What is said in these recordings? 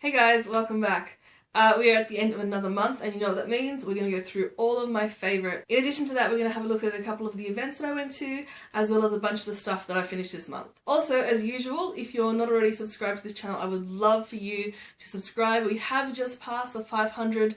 Hey guys, welcome back. We are at the end of another month, and you know what that means. We're going to go through all of my favourite. In addition to that, we're going to have a look at a couple of the events that I went to, as well as a bunch of the stuff that I finished this month. Also, as usual, if you're not already subscribed to this channel, I would love for you to subscribe. We have just passed the 500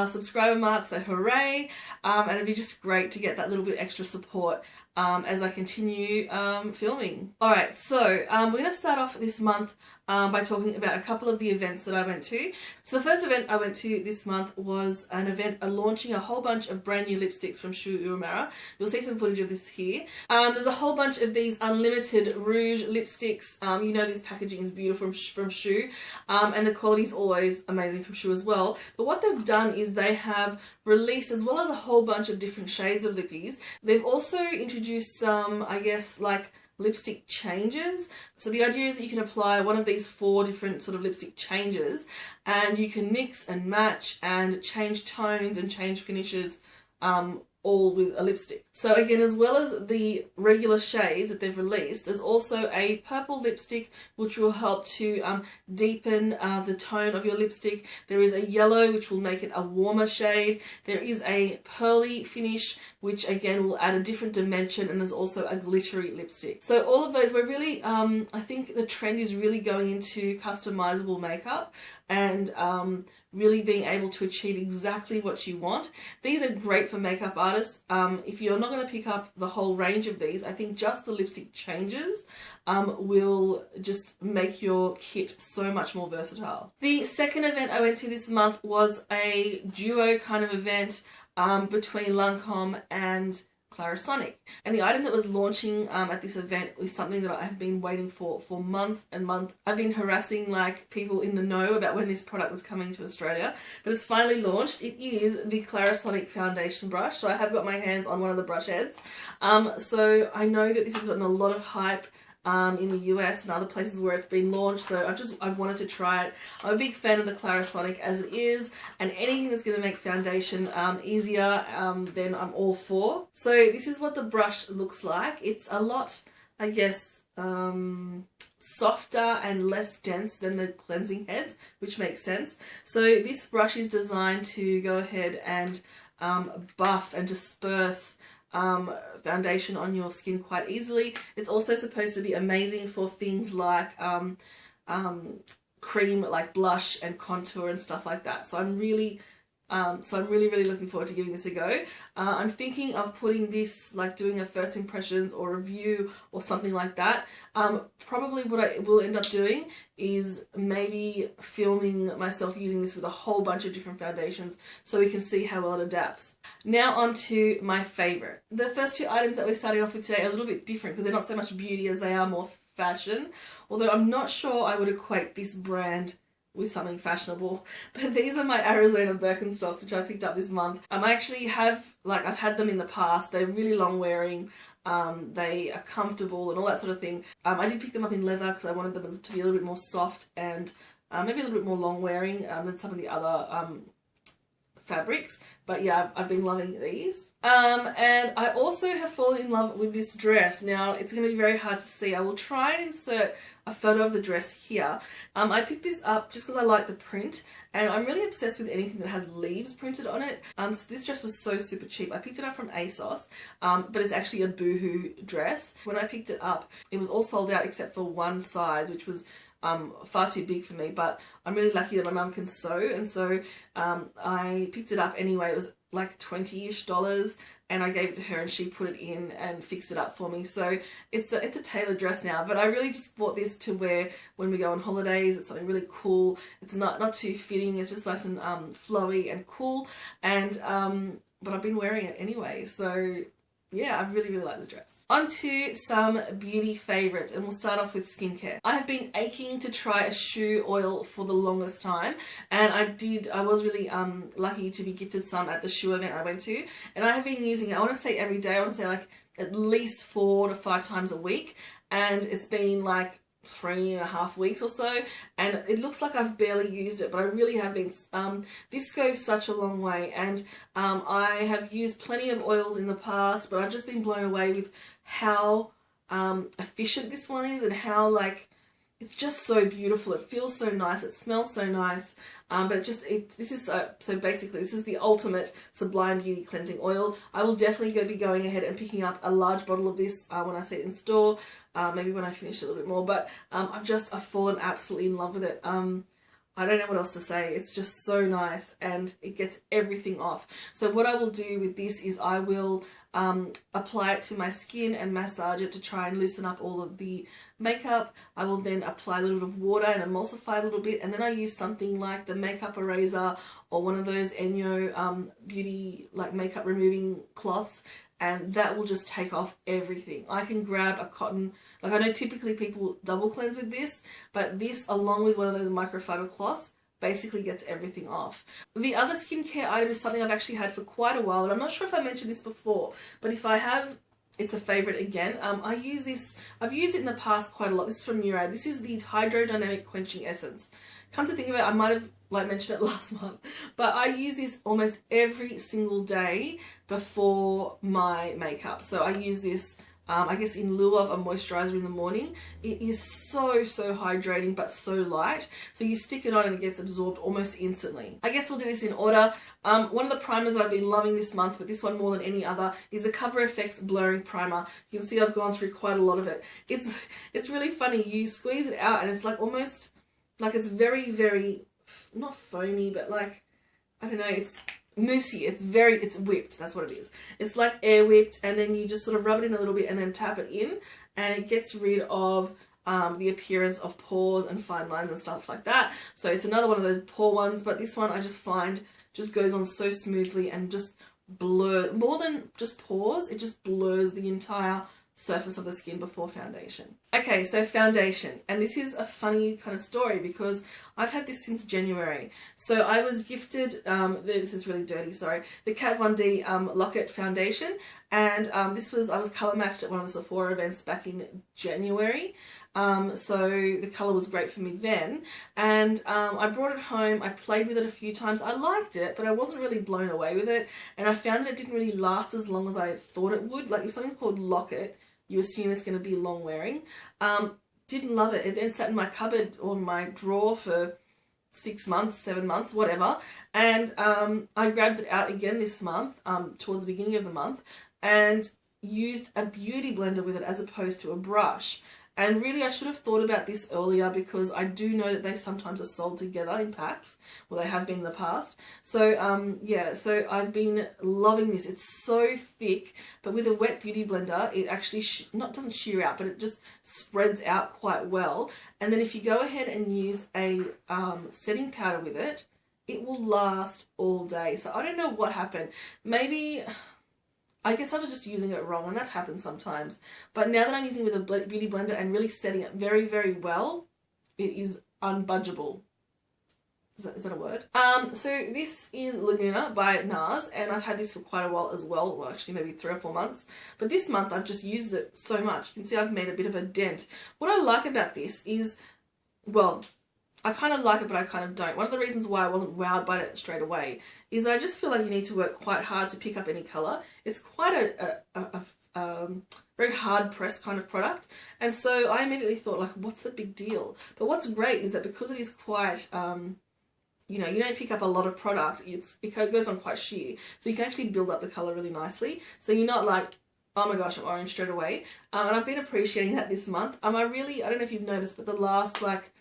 subscriber mark, so hooray! And it'd be just great to get that little bit extra support as I continue filming. Alright, so we're going to start off this month by talking about a couple of the events that I went to. So the first event I went to this month was an event launching a whole bunch of brand new lipsticks from Shu Uemura. You'll see some footage of this here. There's a whole bunch of these unlimited rouge lipsticks. You know this packaging is beautiful from Shu, and the quality is always amazing from Shu as well. But what they've done is they have released, as well as a whole bunch of different shades of lippies, they've also introduced some, I guess, like lipstick changes. So the idea is that you can apply one of these 4 different sort of lipstick changes, and you can mix and match and change tones and change finishes all with a lipstick. So again, as well as the regular shades that they've released, there's also a purple lipstick which will help to deepen the tone of your lipstick. There is a yellow which will make it a warmer shade. There is a pearly finish which again will add a different dimension, and there's also a glittery lipstick. So all of those, we're really, I think the trend is really going into customizable makeup and really being able to achieve exactly what you want. These are great for makeup artists. If you're not going to pick up the whole range of these, I think just the lipstick changes will just make your kit so much more versatile. The second event I went to this month was a duo kind of event between Lancome and Clarisonic. And the item that was launching at this event was something that I have been waiting for months and months. I've been harassing like people in the know about when this product was coming to Australia, but it's finally launched. It is the Clarisonic foundation brush. So I have got my hands on one of the brush heads. So I know that this has gotten a lot of hype in the US and other places where it's been launched, so I've wanted to try it. I'm a big fan of the Clarisonic as it is, and anything that's going to make foundation easier, then I'm all for. So this is what the brush looks like. It's a lot, I guess, softer and less dense than the cleansing heads, which makes sense. So this brush is designed to go ahead and buff and disperse foundation on your skin quite easily. It's also supposed to be amazing for things like cream, like blush and contour and stuff like that. So I'm really looking forward to giving this a go. I'm thinking of putting this, like doing a first impressions or review or something like that. Probably what I will end up doing is maybe filming myself using this with a whole bunch of different foundations so we can see how well it adapts. Now on to my favourite. The first 2 items that we're starting off with today are a little bit different because they're not so much beauty as they are more fashion. Although I'm not sure I would equate this brand with something fashionable, but these are my Arizona Birkenstocks which I picked up this month. I actually have, like, I've had them in the past. They're really long wearing, they are comfortable and all that sort of thing. I did pick them up in leather because I wanted them to be a little bit more soft and maybe a little bit more long wearing than some of the other fabrics, but yeah, I've been loving these. And I also have fallen in love with this dress. Now it's going to be very hard to see. I will try and insert a photo of the dress here. I picked this up just because I like the print, and I'm really obsessed with anything that has leaves printed on it. So this dress was so super cheap. I picked it up from ASOS, but it's actually a boohoo dress. When I picked it up, it was all sold out except for one size, which was far too big for me, but I'm really lucky that my mum can sew, and so I picked it up anyway. It was like $20-ish, and I gave it to her and she put it in and fixed it up for me. So it's a tailored dress now, but I really just bought this to wear when we go on holidays. It's something really cool. It's not too fitting. It's just nice and flowy and cool, and but I've been wearing it anyway, so yeah, I really like this dress. On to some beauty favourites, and we'll start off with skincare. I have been aching to try a Shu oil for the longest time, and I was really lucky to be gifted some at the Shu event I went to, and I have been using it, I want to say every day, I want to say like at least 4 to 5 times a week, and it's been like 3.5 weeks or so, and it looks like I've barely used it, but I really have been. This goes such a long way, and I have used plenty of oils in the past, but I've just been blown away with how efficient this one is, and how, like, it's just so beautiful. It feels so nice. It smells so nice. But this is so basically this is the ultimate Sublime Beauty cleansing oil. I will definitely be going ahead and picking up a large bottle of this when I see it in store. Maybe when I finish it a little bit more. But I've fallen absolutely in love with it. I don't know what else to say. It's just so nice and it gets everything off. So what I will do with this is I will apply it to my skin and massage it to try and loosen up all of the makeup. I will then apply a little bit of water and emulsify a little bit, and then I use something like the makeup eraser or one of those Enyo beauty like makeup removing cloths, and that will just take off everything. I can grab a cotton, like I know typically people double cleanse with this, but this along with one of those microfiber cloths basically gets everything off. The other skincare item is something I've actually had for quite a while, and I'm not sure if I mentioned this before, but if I have, it's a favourite again. I've used it in the past quite a lot. This is from Murad. This is the Hydrodynamic Quenching Essence. Come to think of it, I might have mentioned it last month, but I use this almost every single day before my makeup. So I use this I guess in lieu of a moisturizer in the morning. It is so hydrating but so light, so you stick it on and it gets absorbed almost instantly. I guess we'll do this in order. One of the primers that I've been loving this month, but this one more than any other, is the Cover FX Blurring Primer. You can see I've gone through quite a lot of it. It's really funny. You squeeze it out and it's like almost like it's very not foamy, but like, I don't know, it's moussey. It's whipped. That's what it is. It's like air whipped, and then you just sort of rub it in a little bit and then tap it in, and it gets rid of the appearance of pores and fine lines and stuff like that. So it's another one of those pore ones, but this one I just find just goes on so smoothly and just blur, more than just pores, it just blurs the entire surface of the skin before foundation. Okay, so foundation, and this is a funny kind of story because I've had this since January. So I was gifted, this is really dirty, sorry, the Kat Von D Locket foundation, and I was colour matched at one of the Sephora events back in January. So the colour was great for me then, and I brought it home. I played with it a few times. I liked it, but I wasn't really blown away with it, and I found that it didn't really last as long as I thought it would. Like if something's called Locket, you assume it's going to be long wearing. Didn't love it. It then sat in my cupboard or my drawer for 6 months, 7 months, whatever, and I grabbed it out again this month, towards the beginning of the month, and used a beauty blender with it as opposed to a brush. And really, I should have thought about this earlier because I do know that they sometimes are sold together in packs. Well, they have been in the past. So, yeah, so I've been loving this. It's so thick, but with a wet beauty blender, it actually doesn't shear out, but it just spreads out quite well. And then if you go ahead and use a setting powder with it, it will last all day. So I don't know what happened. Maybe, I guess I was just using it wrong, and that happens sometimes. But now that I'm using it with a beauty blender and really setting it very well, it is unbudgeable. Is that a word? So this is Laguna by NARS, and I've had this for quite a while as well. Well, actually maybe 3 or 4 months. But this month I've just used it so much. You can see I've made a bit of a dent. What I like about this is, well, I kind of like it, but I kind of don't. One of the reasons why I wasn't wowed by it straight away is I just feel like you need to work quite hard to pick up any colour. It's quite a very hard pressed kind of product, and so I immediately thought, like, what's the big deal? But what's great is that because it is quite, you know, you don't pick up a lot of product, it goes on quite sheer, so you can actually build up the colour really nicely. So you're not like, oh my gosh, I'm orange straight away. And I've been appreciating that this month. I don't know if you've noticed, but the last like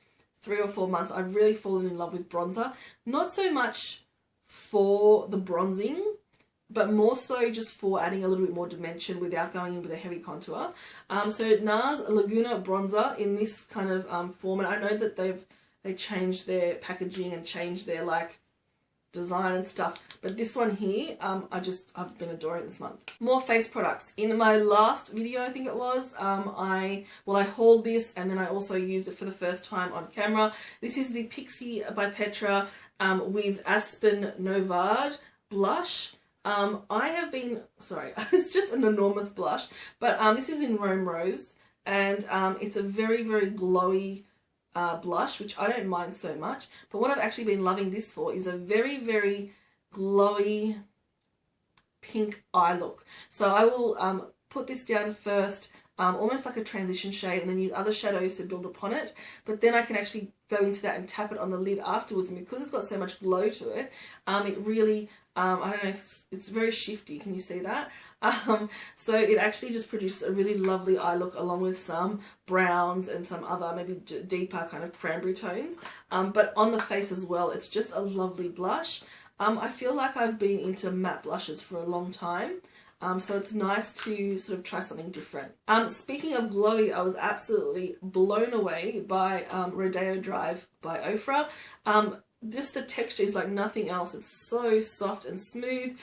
3 or 4 months, I've really fallen in love with bronzer. Not so much for the bronzing, but more so just for adding a little bit more dimension without going in with a heavy contour. So NARS Laguna bronzer in this kind of format. I know that they changed their packaging and changed their like design and stuff, but this one here, I've been adoring this month. More face products. In my last video, I think it was, I hauled this, and then I also used it for the first time on camera. This is the Pixie by Petra with Aspen Novard blush. It's just an enormous blush, but this is in Rome Rose, and it's a very glowy blush, which I don't mind so much. But what I've actually been loving this for is a very glowy pink eye look. So I will put this down first almost like a transition shade, and then use other shadows to build upon it. But then I can actually go into that and tap it on the lid afterwards, and because it's got so much glow to it, it really, I don't know, it's very shifty. Can you see that? So it actually just produces a really lovely eye look, along with some browns and some other maybe deeper kind of cranberry tones. But on the face as well, it's just a lovely blush. I feel like I've been into matte blushes for a long time. So it's nice to sort of try something different. Speaking of glowy, I was absolutely blown away by Rodeo Drive by Ofra. Just the texture is like nothing else. It's so soft and smooth,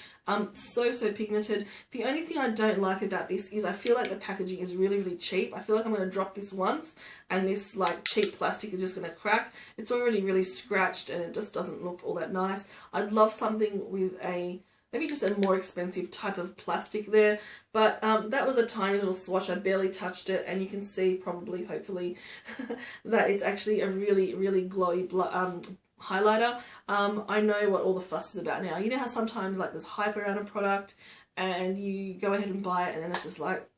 so pigmented. The only thing I don't like about this is I feel like the packaging is really cheap. I feel like I'm going to drop this once and this like cheap plastic is just going to crack. It's already really scratched and it just doesn't look all that nice. I'd love something with a maybe just a more expensive type of plastic there, but that was a tiny little swatch. I barely touched it, and you can see probably, hopefully, that it's actually a really glowy highlighter. I know what all the fuss is about now. You know how sometimes like there's hype around a product and you go ahead and buy it and then it's just like,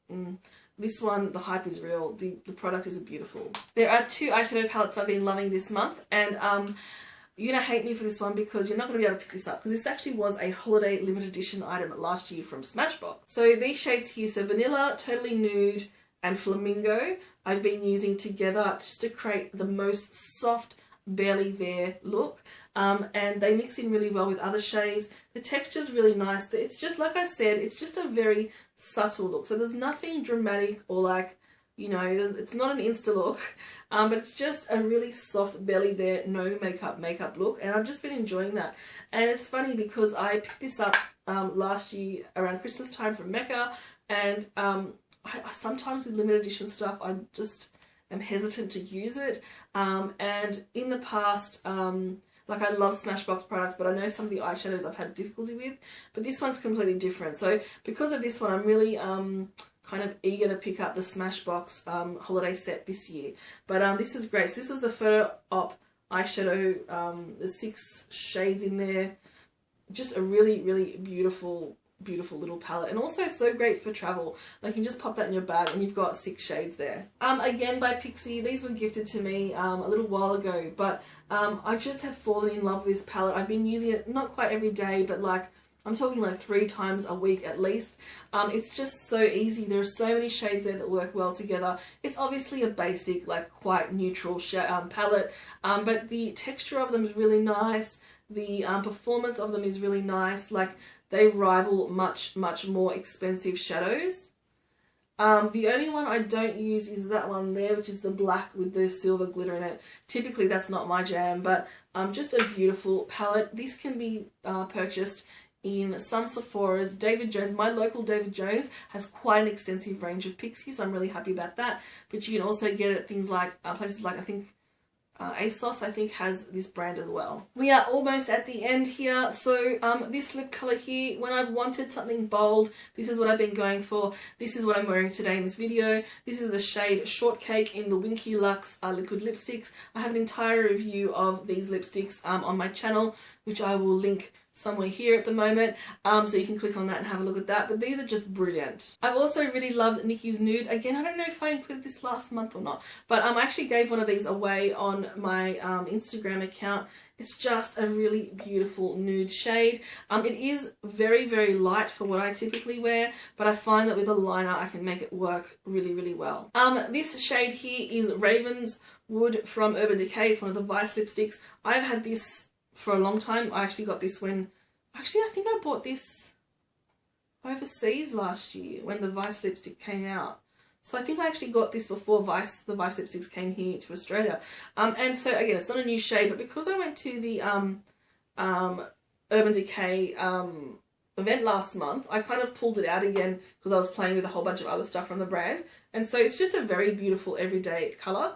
this one, the hype is real. The product is beautiful. There are 2 eyeshadow palettes I've been loving this month, and you're going to hate me for this one because you're not going to be able to pick this up, because this actually was a holiday limited edition item last year from Smashbox. So these shades here, so Vanilla, Totally Nude and Flamingo, I've been using together just to create the most soft, barely there look. And they mix in really well with other shades. The texture's really nice. It's just, like I said, it's just a very subtle look. So there's nothing dramatic or like, you know, it's not an insta look, but it's just a really soft, barely there, no makeup look, and I've just been enjoying that. And it's funny because I picked this up last year around Christmas time from Mecca, and I sometimes with limited edition stuff I just am hesitant to use it, and in the past, like I love Smashbox products, but I know some of the eyeshadows I've had difficulty with, but this one's completely different. So because of this one, I'm really kind of eager to pick up the Smashbox holiday set this year. But this is great. So this was the Photo Op eyeshadow. There's 6 shades in there. Just a really beautiful little palette, and also so great for travel. Like you can just pop that in your bag and you've got 6 shades there. Again by Pixie. These were gifted to me a little while ago, but I just have fallen in love with this palette. I've been using it not quite every day, but like I'm talking like 3 times a week at least. It's just so easy. There are so many shades there that work well together. It's obviously a basic, like quite neutral palette, but the texture of them is really nice. The performance of them is really nice. Like they rival much more expensive shadows. The only one I don't use is that one there, which is the black with the silver glitter in it. Typically that's not my jam, but just a beautiful palette. This can be purchased in some Sephora's. David Jones, my local David Jones, has quite an extensive range of Pixies, so I'm really happy about that. But you can also get it at things like places like, I think ASOS, I think, has this brand as well. We are almost at the end here. So this lip colour here, when I've wanted something bold, this is what I've been going for. This is what I'm wearing today in this video. This is the shade Shortcake in the Winky Luxe liquid lipsticks. I have an entire review of these lipsticks on my channel, which I will link somewhere here at the moment, so you can click on that and have a look at that. But these are just brilliant. I've also really loved Nikki's Nude. Again, I don't know if I included this last month or not, but I actually gave one of these away on my Instagram account. It's just a really beautiful nude shade. It is very light for what I typically wear, but I find that with a liner I can make it work really well. This shade here is Ravenswood from Urban Decay. It's one of the Vice lipsticks. I've had this for a long time. I actually got this when, I think I bought this overseas last year when the Vice lipstick came out. So I think I actually got this before the Vice lipsticks came here to Australia. And so again, it's not a new shade, but because I went to the Urban Decay event last month, I kind of pulled it out again because I was playing with a whole bunch of other stuff from the brand. And so it's just a very beautiful everyday colour.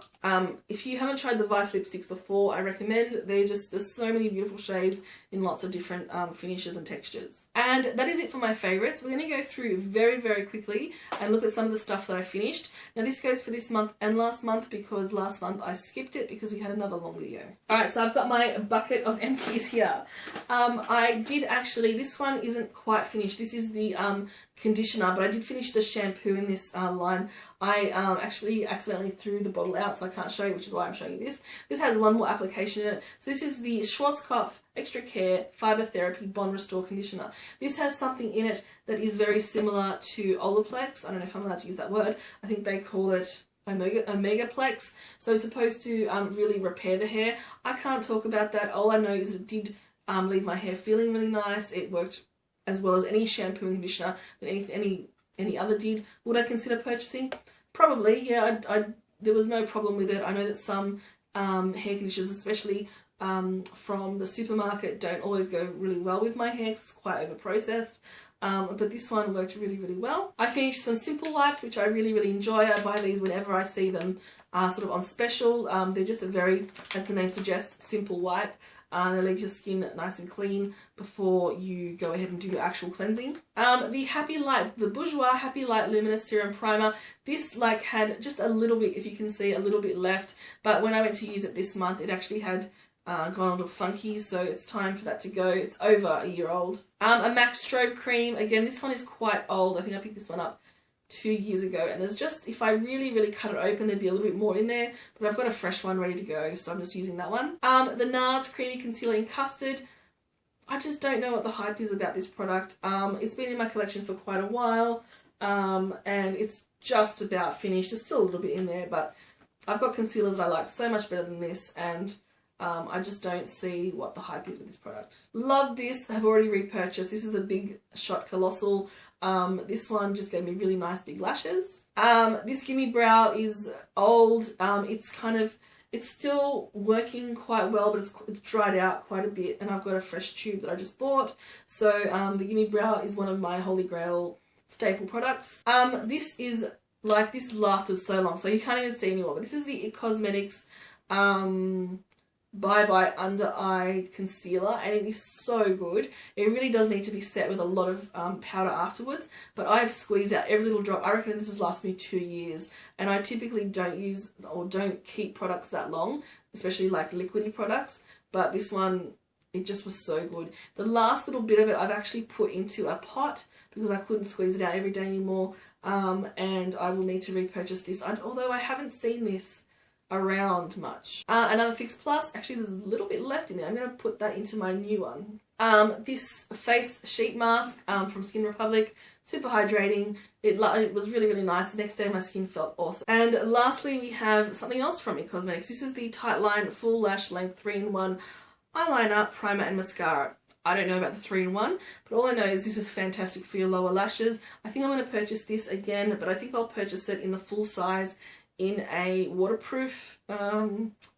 If you haven't tried the Vice lipsticks before, I recommend. There's so many beautiful shades in lots of different finishes and textures. And that is it for my favourites. We're going to go through very quickly and look at some of the stuff that I finished. Now this goes for this month and last month, because last month I skipped it because we had another long video. Alright, so I've got my bucket of empties here. I did actually, this one isn't quite finished. This is the conditioner, but I did finish the shampoo in this line. I actually accidentally threw the bottle out, so I can't show you, which is why I'm showing you this. This has one more application in it. So this is the Schwarzkopf Extra Care Fiber Therapy Bond Restore Conditioner. This has something in it that is very similar to Olaplex. I don't know if I'm allowed to use that word. I think they call it Omegaplex. So it's supposed to really repair the hair. I can't talk about that. All I know is it did leave my hair feeling really nice. It worked as well as any shampoo and conditioner that any other did. Would I consider purchasing? Probably, yeah. There was no problem with it. I know that some hair conditioners, especially from the supermarket, don't always go really well with my hair because it's quite over processed. But this one worked really, really well. I finished some Simple Wipe, which I really, really enjoy. I buy these whenever I see them sort of on special. They're just a very, as the name suggests, simple wipe. They leave your skin nice and clean before you go ahead and do your actual cleansing. The Happy Light, the Bourjois Happy Light Luminous Serum Primer. This like had just a little bit, if you can see, a little bit left. But when I went to use it this month, it actually had gone a little funky, so it's time for that to go. It's over a year old. A MAC Strobe Cream. Again, this one is quite old. I think I picked this one up 2 years ago, and there's just, if I really, really cut it open, there'd be a little bit more in there, but I've got a fresh one ready to go, so I'm just using that one. The NARS Creamy Concealer in Custard. I just don't know what the hype is about this product. It's been in my collection for quite a while, and it's just about finished. There's still a little bit in there, but I've got concealers that I like so much better than this, and I just don't see what the hype is with this product. Love this. Have already repurchased. This is the Big Shot Colossal. This one just gave me really nice big lashes. This Gimme Brow is old. It's still working quite well, but it's dried out quite a bit, and I've got a fresh tube that I just bought. So the Gimme Brow is one of my Holy Grail staple products. This lasted so long, so you can't even see anymore, but this is the IT Cosmetics Bye Bye Under Eye Concealer, and it is so good. It really does need to be set with a lot of powder afterwards, but I've squeezed out every little drop. I reckon this has lasted me 2 years, and I typically don't use or don't keep products that long, especially like liquidy products, but this one, it just was so good. The last little bit of it I've actually put into a pot because I couldn't squeeze it out every day anymore, and I will need to repurchase this, although I haven't seen this around much. Another Fix Plus. Actually, there's a little bit left in there. I'm going to put that into my new one. This face sheet mask from Skin Republic. Super hydrating. It was really, really nice. The next day my skin felt awesome. And lastly, we have something else from IT Cosmetics. This is the Tightline Full Lash Length 3-in-1 eyeliner, primer and mascara. I don't know about the 3-in-1, but all I know is this is fantastic for your lower lashes. I think I'm going to purchase this again, but I think I'll purchase it in the full size in a waterproof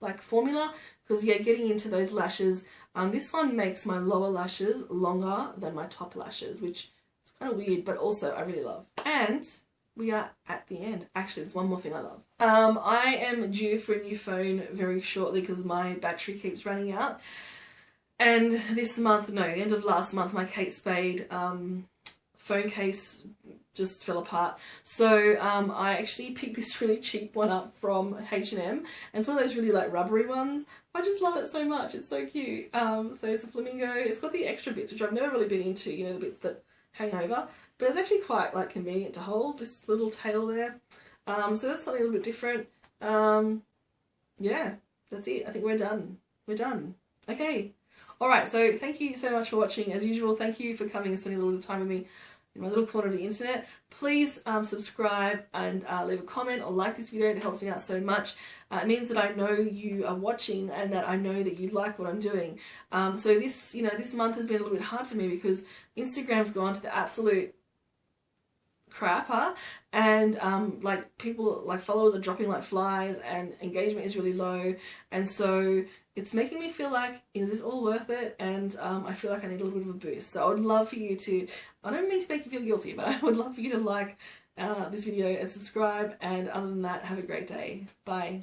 like formula, because yeah, getting into those lashes, this one makes my lower lashes longer than my top lashes, which is kind of weird, but also I really love. And we are at the end. Actually, there's one more thing I love. I am due for a new phone very shortly because my battery keeps running out, and this month, no, the end of last month, my Kate Spade phone case just fell apart. So I actually picked this really cheap one up from H&M, and it's one of those really like rubbery ones. I just love it so much. It's so cute. So it's a flamingo. It's got the extra bits, which I've never really been into, you know, the bits that hang over, but it's actually quite like convenient to hold, this little tail there. So that's something a little bit different. Yeah, that's it. I think we're done. We're done. Okay. Alright, so thank you so much for watching. As usual, thank you for coming and spending a little time with me in my little corner of the internet. Please subscribe and leave a comment or like this video. It helps me out so much. It means that I know you are watching and that I know that you like what I'm doing. So this, you know, this month has been a little bit hard for me because Instagram's gone to the absolute crap, huh? And like people, like followers are dropping like flies, and engagement is really low, and so it's making me feel like, is this all worth it? And I feel like I need a little bit of a boost. So I would love for you to, I don't mean to make you feel guilty, but I would love for you to like this video and subscribe, and other than that, have a great day. Bye.